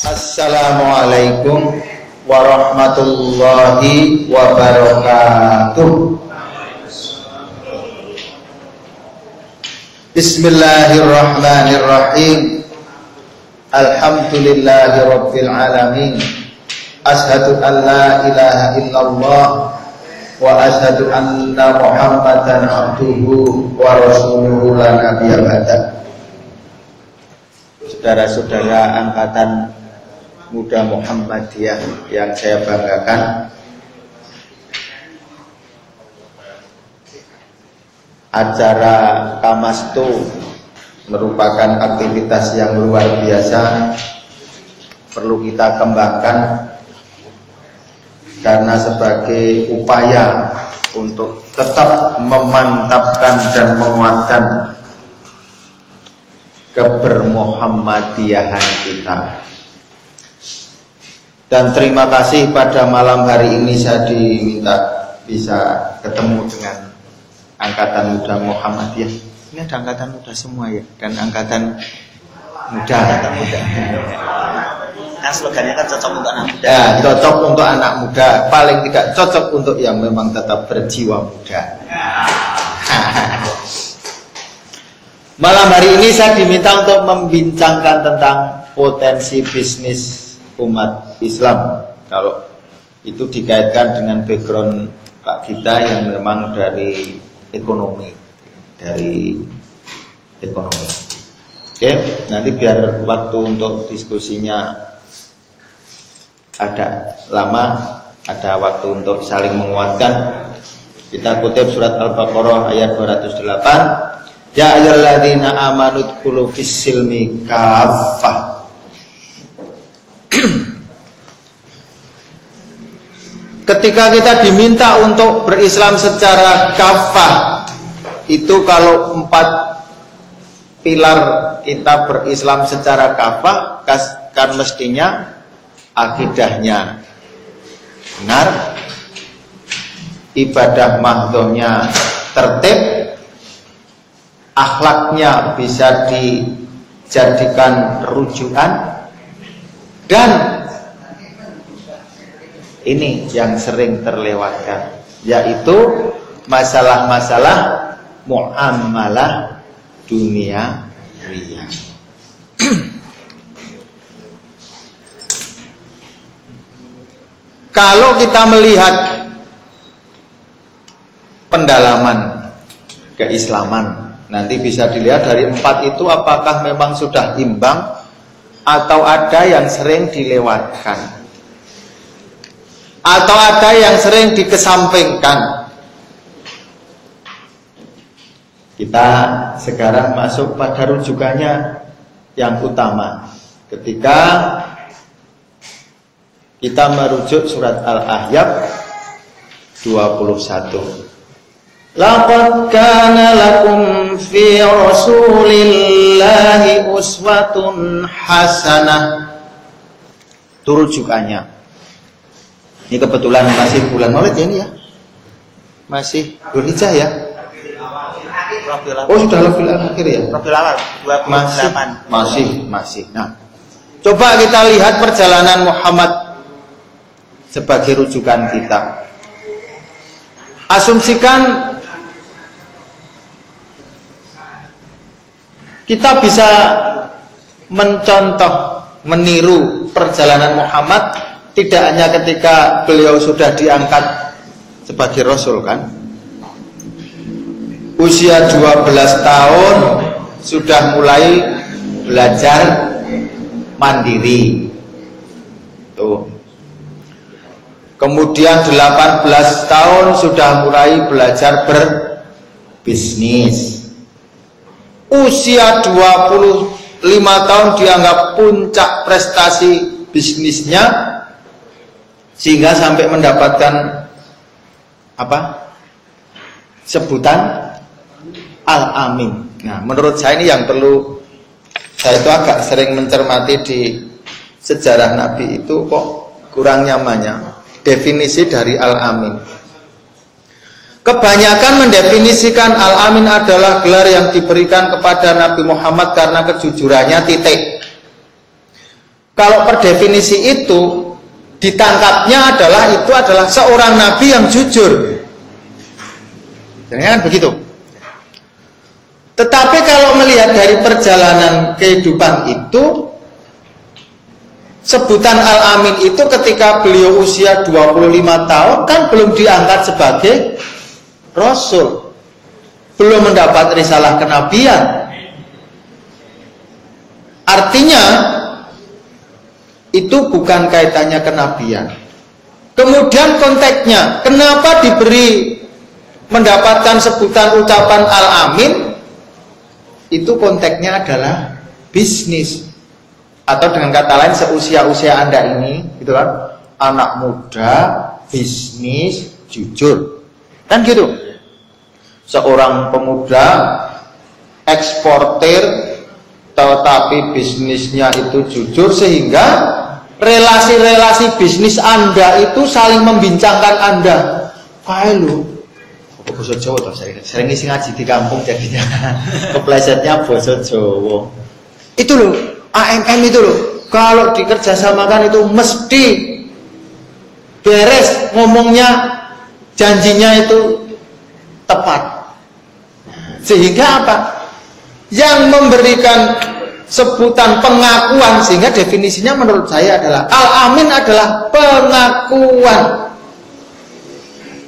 Assalamualaikum warahmatullahi wabarakatuh. Bismillahirrahmanirrahim. Alhamdulillahi rabbil alamin. Ashhadu an la ilaha illallah wa ashhadu anna Muhammadan abduhu wa rasuluhu la nabiyya ba'da. Saudara-saudara angkatan muda Muhammadiyah yang saya banggakan, acara Kamastu merupakan aktivitas yang luar biasa, perlu kita kembangkan karena sebagai upaya untuk tetap memantapkan dan menguatkan kebermuhammadiyahan kita. Dan terima kasih pada malam hari ini saya diminta bisa ketemu dengan angkatan muda Muhammadiyah. Ini ada angkatan muda semua ya, dan angkatan muda. Nah, slogannya kan cocok untuk anak muda. Ya, cocok untuk anak muda. Paling tidak cocok untuk yang memang tetap berjiwa muda. Malam hari ini saya diminta untuk membincangkan tentang potensi bisnis umat Islam. Kalau itu dikaitkan dengan background Pak Gita yang memang dari ekonomi. Oke, nanti biar waktu untuk diskusinya ada lama, ada waktu untuk saling menguatkan. Kita kutip surat Al-Baqarah ayat 208. Ya ayyuhalladzina amanu dkhulu fis-silmi kaffah. Ketika kita diminta untuk berislam secara kafah, itu kalau 4 pilar kita berislam secara kafah, kan mestinya akidahnya benar, ibadah mahdhahnya tertib, akhlaknya bisa dijadikan rujukan, dan ini yang sering terlewatkan, yaitu masalah-masalah muamalah dunia ria. Kalau kita melihat pendalaman keislaman, nanti bisa dilihat dari 4 itu apakah memang sudah imbang atau ada yang sering dilewatkan, atau ada yang sering dikesampingkan. Kita sekarang masuk pada rujukannya yang utama. Ketika kita merujuk surat Al-Ahzab 21. Laqad kana lakum fi rasulillahi uswatun hasanah. Itu rujukannya. Ini kebetulan masih bulan Maulid ya, ini ya, masih Dzulhijjah ya. Oh sudah Rabiul Akhir ya. Rabiul Awal 28. Masih. Nah, coba kita lihat perjalanan Muhammad sebagai rujukan kita. Asumsikan kita bisa mencontoh, meniru perjalanan Muhammad. Tidak hanya ketika beliau sudah diangkat sebagai Rasul kan, usia 12 tahun sudah mulai belajar mandiri. Tuh. Kemudian 18 tahun sudah mulai belajar berbisnis. Usia 25 tahun dianggap puncak prestasi bisnisnya, sehingga sampai mendapatkan sebutan Al-Amin. Nah, menurut saya ini yang perlu, saya itu agak sering mencermati di sejarah Nabi itu kok kurang nyamannya definisi dari Al-Amin. Kebanyakan mendefinisikan Al-Amin adalah gelar yang diberikan kepada Nabi Muhammad karena kejujurannya, titik. kalau per definisi itu ditangkapnya itu adalah seorang nabi yang jujur. Jadi kan begitu. Tetapi kalau melihat dari perjalanan kehidupan itu, sebutan Al-Amin itu ketika beliau usia 25 tahun kan belum diangkat sebagai Rasul, belum mendapat risalah kenabian. Artinya itu bukan kaitannya kenabian. Kemudian konteksnya, kenapa diberi mendapatkan sebutan ucapan Al-Amin? Itu konteksnya adalah bisnis, atau dengan kata lain seusia-usia Anda ini, gitu kan, anak muda, bisnis, jujur, kan gitu. Seorang pemuda eksportir, tetapi bisnisnya itu jujur, sehingga relasi-relasi bisnis Anda itu saling membincangkan Anda. Lu basa Jawa toh, sering ngisi ngaji di kampung jadinya keplesetnya basa Jawa. Itu loh, AMM itu loh, kalau dikerjasamakan itu mesti beres, ngomongnya, janjinya itu tepat. Sehingga apa? Yang memberikan sebutan pengakuan, sehingga definisinya menurut saya adalah Al-Amin adalah pengakuan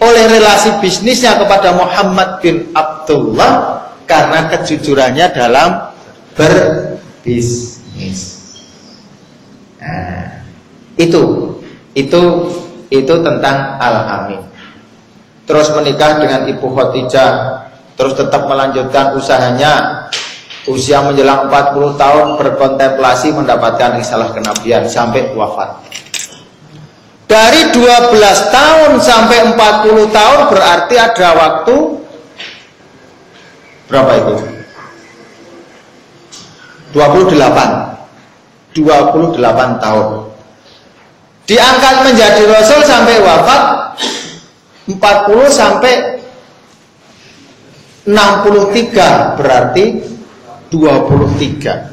oleh relasi bisnisnya kepada Muhammad bin Abdullah karena kejujurannya dalam berbisnis. Nah, itu tentang Al-Amin. Terus menikah dengan Ibu Khadijah, terus tetap melanjutkan usahanya. Usia menjelang 40 tahun berkontemplasi mendapatkan risalah kenabian sampai wafat. Dari 12 tahun sampai 40 tahun berarti ada waktu berapa itu? 28 tahun. Diangkat menjadi Rasul sampai wafat 40 sampai 63 berarti 23.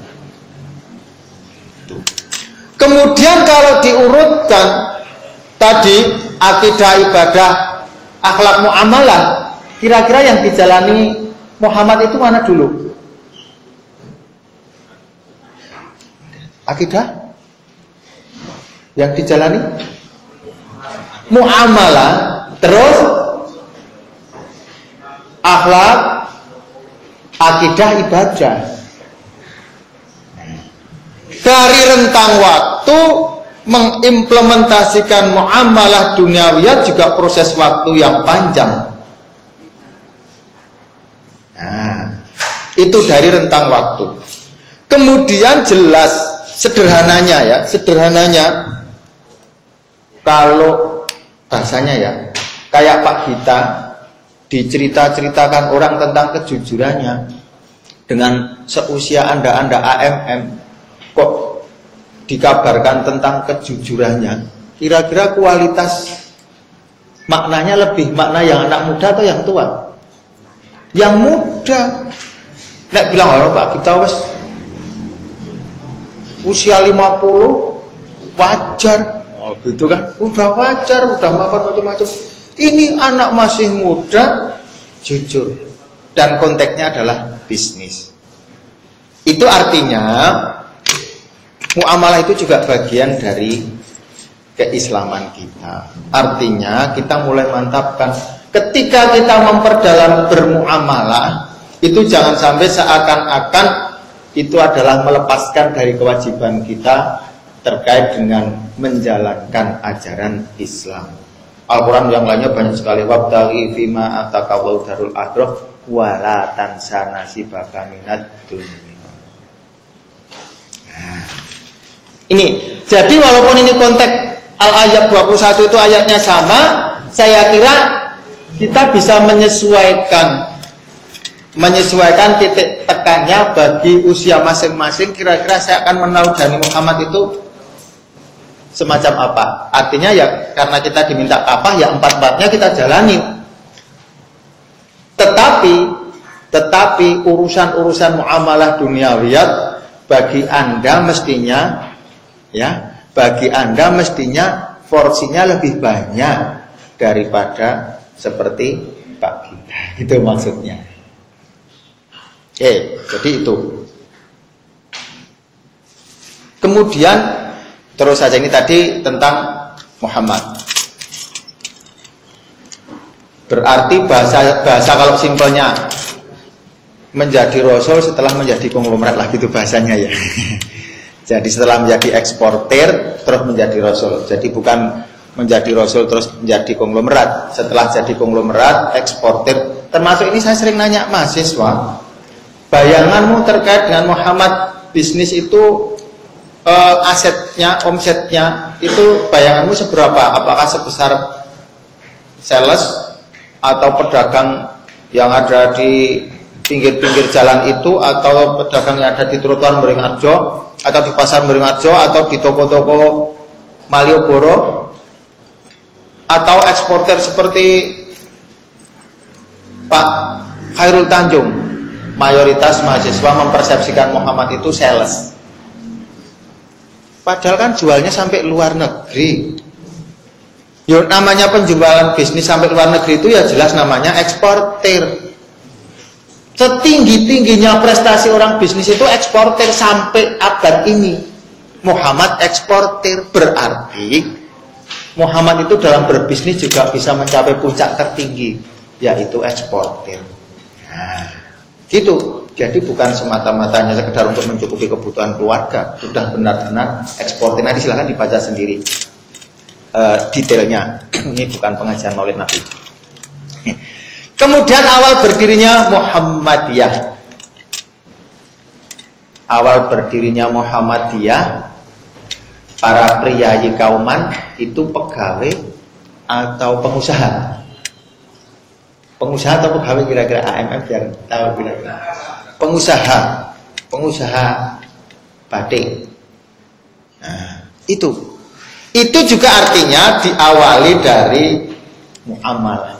Kemudian kalau diurutkan tadi akidah, ibadah, akhlak, muamalah, kira-kira yang dijalani Muhammad itu mana dulu? Akidah yang dijalani muamalah, terus akhlak, akidah, ibadah. Dari rentang waktu mengimplementasikan muamalah duniawiyah juga proses waktu yang panjang. Nah, itu dari rentang waktu. Kemudian jelas sederhananya kalau bahasanya ya kayak Pak Gita diceritakan orang tentang kejujurannya dengan seusia anda AMM, kok dikabarkan tentang kejujurannya, kira-kira kualitas maknanya lebih makna yang anak muda atau yang tua? Yang muda. Nek bilang orang Pak Gita wes usia 50 wajar, oh gitu kan, udah wajar, udah makan macam-macam. Ini anak masih muda, jujur, dan konteksnya adalah bisnis. Itu artinya muamalah itu juga bagian dari keislaman kita. Artinya kita mulai mantapkan ketika kita memperdalam bermuamalah, itu jangan sampai seakan-akan itu adalah melepaskan dari kewajiban kita terkait dengan menjalankan ajaran Islam. Al-Quran yang lainnya banyak sekali, wabtaghi fima atakallahu darul akhirah wala tansa nasibaka minad dunya. Nah, ini jadi walaupun ini konteks Al-Ayat 21 itu ayatnya sama, saya kira kita bisa menyesuaikan titik tekannya bagi usia masing-masing. Kira-kira saya akan meneladani Muhammad itu semacam apa? Artinya ya karena kita diminta kafah, ya 4-4-nya kita jalani. Tetapi urusan-urusan muamalah duniawiyat bagi Anda mestinya Ya, bagi Anda mestinya porsinya lebih banyak daripada seperti Pak kita. Itu maksudnya. Oke, jadi itu. Kemudian terus saja, ini tadi tentang Muhammad. Berarti bahasa kalau simpelnya menjadi rasul setelah menjadi konglomerat lah gitu bahasanya ya. Jadi setelah menjadi eksportir terus menjadi rasul. Jadi bukan menjadi rasul terus menjadi konglomerat. Setelah jadi konglomerat, eksportir. Termasuk ini saya sering nanya mahasiswa, bayanganmu terkait dengan Muhammad bisnis itu asetnya, omsetnya itu bayanganmu seberapa? Apakah sebesar sales atau pedagang yang ada di pinggir-pinggir jalan itu, atau pedagang yang ada di trotoar Beringharjo, atau di pasar Beringharjo, atau di toko-toko Malioboro, atau eksportir seperti Pak Khairul Tanjung? Mayoritas mahasiswa mempersepsikan Muhammad itu sales, padahal kan jualnya sampai luar negeri. Yo, namanya penjualan bisnis sampai luar negeri itu ya jelas namanya eksportir. Setinggi-tingginya prestasi orang bisnis itu eksportir sampai abad ini. Muhammad eksportir, berarti Muhammad itu dalam berbisnis juga bisa mencapai puncak tertinggi, yaitu eksportir. Nah, gitu. Jadi bukan semata-matanya sekedar untuk mencukupi kebutuhan keluarga, sudah benar-benar eksportir. Nanti silahkan dibaca sendiri detailnya. Ini bukan pengajian Maulid Nabi. Kemudian awal berdirinya Muhammadiyah. Awal berdirinya Muhammadiyah, para priyayi kauman itu pegawai atau pengusaha? Pengusaha atau pegawai kira-kira? AMF biar tahu kira-kira. Pengusaha batik. Nah, itu juga artinya diawali dari muamalah.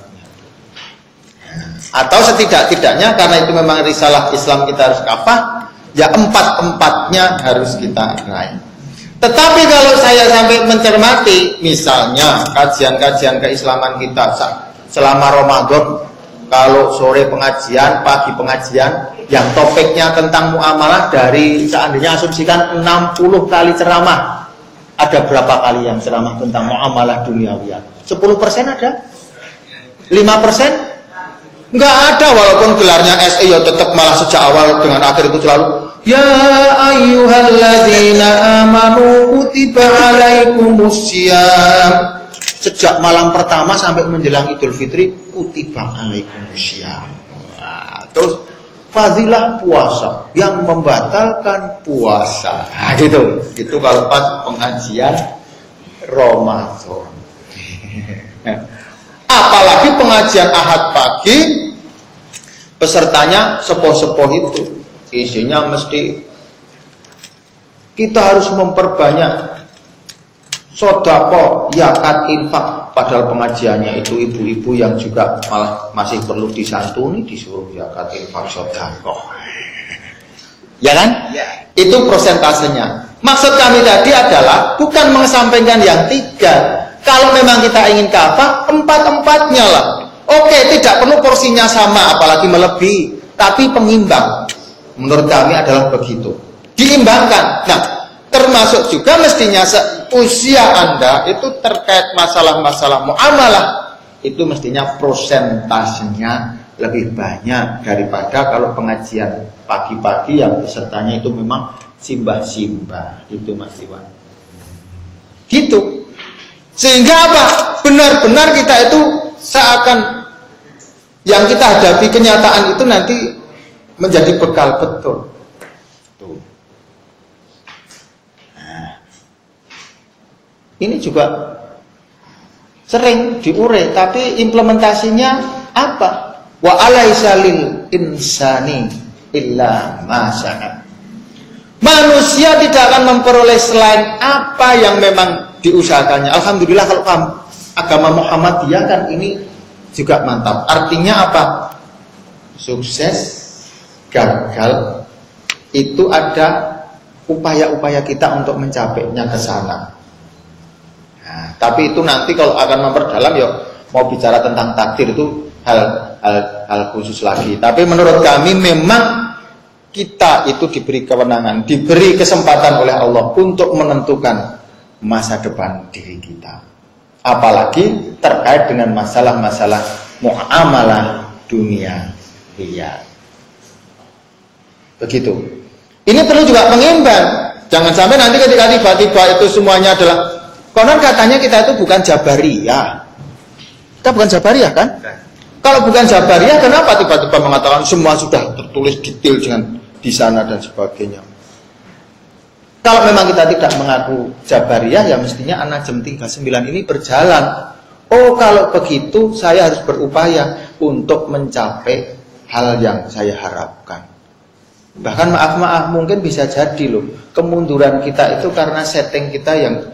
Atau setidak-tidaknya karena itu memang risalah Islam kita harus kafah, ya empat-empatnya harus kita raih. Tetapi kalau saya sampai mencermati, misalnya kajian-kajian keislaman kita selama Ramadan, kalau sore pengajian, pagi pengajian, yang topiknya tentang muamalah, dari seandainya asumsikan 60 kali ceramah, ada berapa kali yang ceramah tentang muamalah duniawiyah? 10% ada? 5%? Enggak ada, walaupun gelarnya SE ya tetap malah sejak awal dengan akhir itu selalu ya ayyuhalladzina amanu kutiba alaikumussyiyam. Sejak malam pertama sampai menjelang Idul Fitri kutiba alaikumussyiyam. Nah, terus fadilah puasa yang membatalkan puasa. Nah, gitu. Itu kalau pas pengajian Ramadan. Apalagi pengajian Ahad pagi, pesertanya sepuh-sepuh itu, isinya mesti kita harus memperbanyak sodako, yakat, infak. Padahal pengajiannya itu ibu-ibu yang juga malah masih perlu disantuni, disuruh yakat, infak, sodako. Ya kan? Ya. Itu prosentasenya. Maksud kami tadi adalah bukan mengesampingkan yang tiga. Kalau memang kita ingin kafah, empat-empatnya lah. Oke, tidak perlu porsinya sama, apalagi melebihi, tapi pengimbang. Menurut kami adalah begitu. Diimbangkan. Nah, termasuk juga mestinya usia Anda itu terkait masalah-masalah muamalah, itu mestinya prosentasenya lebih banyak daripada kalau pengajian pagi-pagi yang pesertanya itu memang simbah-simbah. Itu Mas Iwan. Gitu. Sehingga apa? Benar-benar kita itu seakan yang kita hadapi kenyataan itu nanti menjadi bekal betul. Tuh. Nah, ini juga sering diure, tapi implementasinya apa? Wa alaisa lil insani illa ma syaa. Manusia tidak akan memperoleh selain apa yang memang diusahakannya. Alhamdulillah kalau agama Muhammadiyah kan ini juga mantap. Artinya apa? Sukses, gagal itu ada upaya-upaya kita untuk mencapainya ke sana. Nah, tapi itu nanti kalau akan memperdalam ya mau bicara tentang takdir itu hal khusus lagi. Tapi menurut kami memang kita itu diberi kewenangan, diberi kesempatan oleh Allah untuk menentukan masa depan diri kita. Apalagi terkait dengan masalah-masalah muamalah dunia. Iya. Begitu. Ini perlu juga pengimbang. Jangan sampai nanti ketika tiba-tiba itu semuanya adalah konon katanya kita itu bukan Jabariyah. Kita bukan Jabariyah kan? Kalau bukan Jabariyah, kenapa tiba-tiba mengatakan semua sudah tertulis detail dengan di sana dan sebagainya? Kalau memang kita tidak mengaku Jabariyah, ya mestinya An-Najm 39 ini berjalan. Oh, kalau begitu saya harus berupaya untuk mencapai hal yang saya harapkan. Bahkan maaf, mungkin bisa jadi loh, kemunduran kita itu karena setting kita yang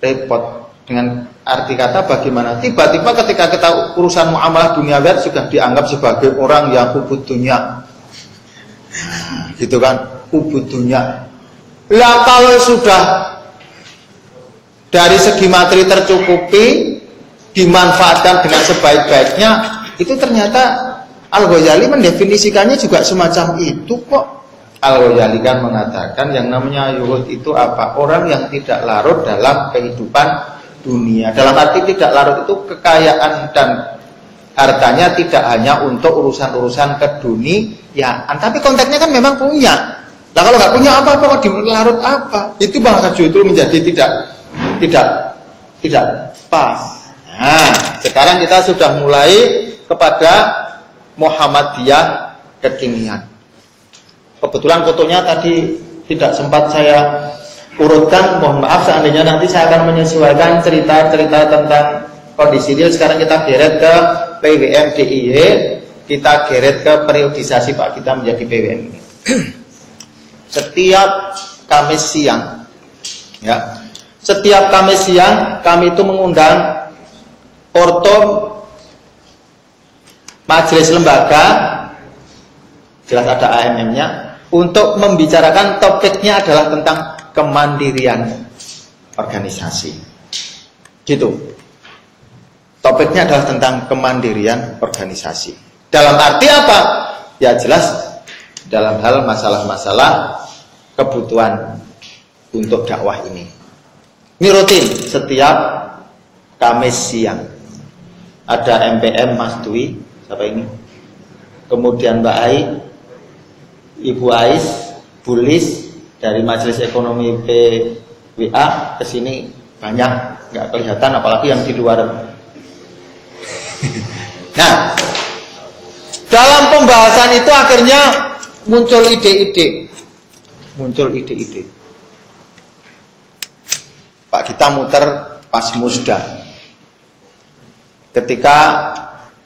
repot. Dengan arti kata bagaimana? Tiba-tiba ketika kita urusan muamalah duniawi sudah dianggap sebagai orang yang ubud dunya. Gitu kan? Ubud dunya. Lah kalau sudah dari segi materi tercukupi, dimanfaatkan dengan sebaik-baiknya, itu ternyata Al-Ghazali mendefinisikannya juga semacam itu kok. Al-Ghazali kan mengatakan yang namanya yuhud itu apa? Orang yang tidak larut dalam kehidupan dunia. Dalam arti tidak larut itu kekayaan dan hartanya tidak hanya untuk urusan-urusan keduniaan, tapi konteksnya kan memang punya. Nah kalau nggak punya apa-apa kok dilarut apa? Itu bahkan justru menjadi tidak pas. Nah, sekarang kita sudah mulai kepada Muhammadiyah kekinian. Kebetulan fotonya tadi tidak sempat saya urutkan, mohon maaf seandainya nanti saya akan menyesuaikan cerita-cerita tentang kondisi real. Sekarang kita geret ke PWM DIY, kita geret ke periodisasi Pak kita menjadi PWM ini. Setiap Kamis siang, ya, setiap Kamis siang kami itu mengundang ortom majelis lembaga, jelas ada AMM-nya, untuk membicarakan topiknya adalah tentang kemandirian organisasi. Gitu. Topiknya adalah tentang kemandirian organisasi. Dalam arti apa? Ya jelas dalam hal masalah-masalah kebutuhan untuk dakwah ini. Ini rutin setiap Kamis siang. Ada MPM Mas Dwi, siapa ini? Kemudian Mbak Ai, Ibu Ais, Bulis dari Majelis Ekonomi PWA kesini banyak, nggak kelihatan apalagi yang di luar. Nah, dalam pembahasan itu akhirnya muncul ide-ide. Pak kita muter pas musda. Ketika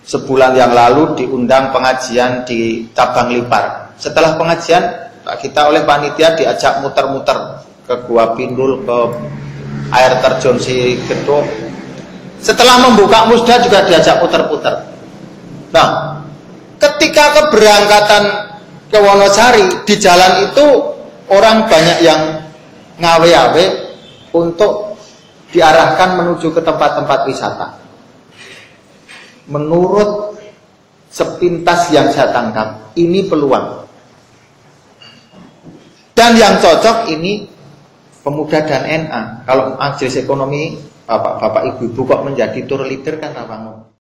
sebulan yang lalu diundang pengajian di Cabang Lipar. Setelah pengajian Pak kita oleh panitia diajak muter-muter ke Gua Pindul, ke air terjun Si Gedung. Setelah membuka musda juga diajak puter-puter. Nah, ketika keberangkatan ke Wonosari, di jalan itu orang banyak yang ngawe-awe untuk diarahkan menuju ke tempat-tempat wisata. Menurut sepintas yang saya tangkap, ini peluang. Dan yang cocok ini pemuda dan NA. Kalau majelis ekonomi, bapak-bapak, ibu-ibu kok menjadi tour leader kan apa?